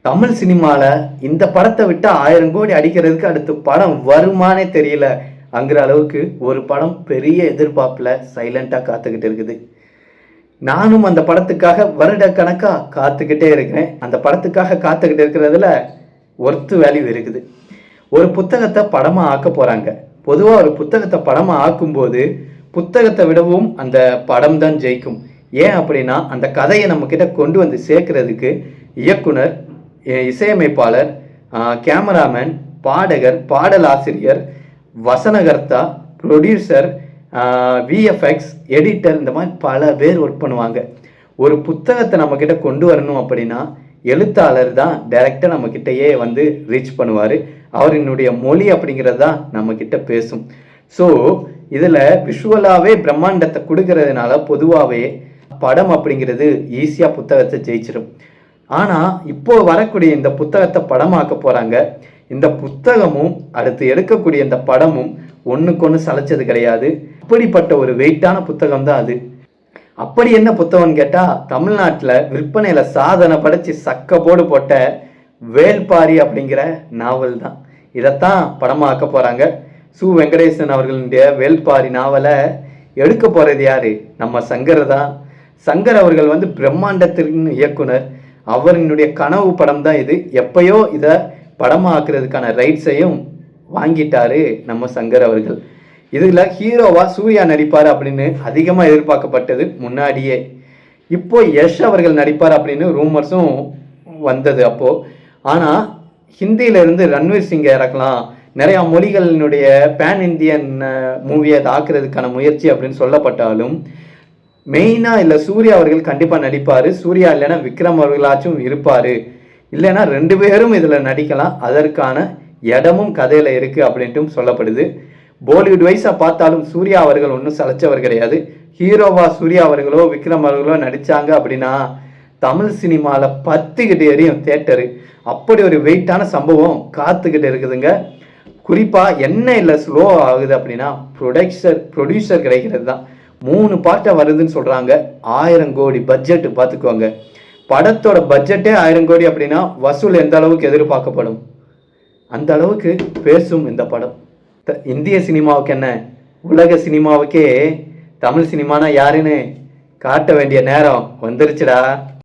தமிழ் சினிமால இந்த படத்தை விட்டா 1000 கோடி அடிக்கிறதுக்கு அடுத்த படம் வருமானே தெரியல அங்கிற அளவுக்கு ஒரு படம் பெரிய எதிர்பார்ப்புல சைலண்டா காத்துக்கிட்டு இருக்குது. நானும் அந்த படத்துக்காக வருட கணக்கா காத்துக்கிட்டே இருக்கிறேன். அந்த படத்துக்காக காத்துக்கிட்டு இருக்கிறதுல ஒர்த்து வேல்யூ இருக்குது. ஒரு புத்தகத்தை படமா ஆக்க போறாங்க. பொதுவா ஒரு புத்தகத்தை படமா ஆக்கும்போது புத்தகத்தை விடவும் அந்த படம் தான் ஜெயிக்கும். ஏன் அப்படின்னா அந்த கதையை நம்ம கிட்ட கொண்டு வந்து சேர்க்கறதுக்கு இயக்குனர், இசையமைப்பாளர், கேமராமேன், பாடகர், பாடலாசிரியர், வசனகர்த்தா, ப்ரொடியூசர், விஎஃப்எக்ஸ், எடிட்டர், இந்த மாதிரி பல பேர் ஒர்க் பண்ணுவாங்க. ஒரு புத்தகத்தை நம்ம கிட்ட கொண்டு வரணும் அப்படின்னா எழுத்தாளர் தான் டைரக்டா நம்ம கிட்டயே வந்து ரீச் பண்ணுவாரு. அவரினுடைய மொழி அப்படிங்கிறது தான் நம்ம கிட்ட பேசும். ஸோ இதுல விஷுவலாவே பிரம்மாண்டத்தை கொடுக்கறதுனால பொதுவாகவே படம் அப்படிங்கிறது ஈஸியா புத்தகத்தை ஜெயிச்சிடும். ஆனா இப்போ வரக்கூடிய இந்த புத்தகத்தை படமாக்க போறாங்க. இந்த புத்தகமும் அடுத்து எடுக்கக்கூடிய இந்த படமும் ஒண்ணுக்கொன்னு சளைச்சது கிடையாது. அப்படிப்பட்ட ஒரு வெயிட்டான புத்தகம் தான் அது. அப்படி என்ன புத்தகம்னு கேட்டா, தமிழ்நாட்டுல விற்பனையில சாதனை படைச்சு சக்க போடு போட்ட வேள்பாரி அப்படிங்கிற நாவல் தான். இதைத்தான் படமாக்க போறாங்க. சு. வெங்கடேசன் அவர்களுடைய வேள்பாரி நாவலை எடுக்க போறது யாரு? நம்ம சங்கர் தான். சங்கர் அவர்கள் வந்து பிரம்மாண்டத்தின் இயக்குனர். அவரினுடைய கனவு படம் தான் இது. எப்பயோ இதை படமாக்குறதுக்கான ரைட்ஸையும் வாங்கிட்டாரு நம்ம சங்கர் அவர்கள். இதுல ஹீரோவா சூர்யா நடிப்பார் அப்படின்னு அதிகமா எதிர்பார்க்கப்பட்டது முன்னாடியே. இப்போ யஷ் அவர்கள் நடிப்பார் அப்படின்னு ரூமர்ஸும் வந்தது அப்போ. ஆனா ஹிந்தியில இருந்து ரன்வீர் சிங்கை இறக்கலாம், நிறைய மொழிகளினுடைய பேன் இந்தியன் மூவியை ஆக்குறதுக்கான முயற்சி அப்படின்னு சொல்லப்பட்டாலும் மெயினா இல்ல சூர்யா அவர்கள் கண்டிப்பா நடிப்பாரு. சூர்யா இல்லைன்னா விக்ரம் அவர்களாச்சும் இருப்பாரு. இல்லைன்னா 2 பேரும் இதுல நடிக்கலாம். அதற்கான இடமும் கதையில இருக்கு அப்படின்ட்டு சொல்லப்படுது. பாலிவுட் வைஸா பார்த்தாலும் சூர்யா அவர்கள் ஒன்றும் சளைச்சவர் கிடையாது. ஹீரோவா சூர்யா அவர்களோ விக்ரம் அவர்களோ நடிச்சாங்க அப்படின்னா தமிழ் சினிமால 10 எரியும் தியேட்டரு. அப்படி ஒரு வெயிட்டான சம்பவம் காத்துக்கிட்டு இருக்குதுங்க. குறிப்பா என்ன இல்லை ஸ்லோ ஆகுது அப்படின்னா ப்ரொடியூசர் கிடைக்கிறது தான். 3 பார்ட்டா வருதுன்னு சொல்றாங்க. 1000 கோடி பட்ஜெட் பார்த்துக்குவாங்க. படத்தோட பட்ஜெட்டே 1000 கோடி அப்படின்னா வசூல் எந்த அளவுக்கு எதிர்பார்க்கப்படும்? அந்த அளவுக்கு பேசும் இந்த படம். இந்திய சினிமாவுக்கு என்ன, உலக சினிமாவுக்கே தமிழ் சினிமானா யாருன்னு காட்ட வேண்டிய நேரம் வந்துருச்சுடா.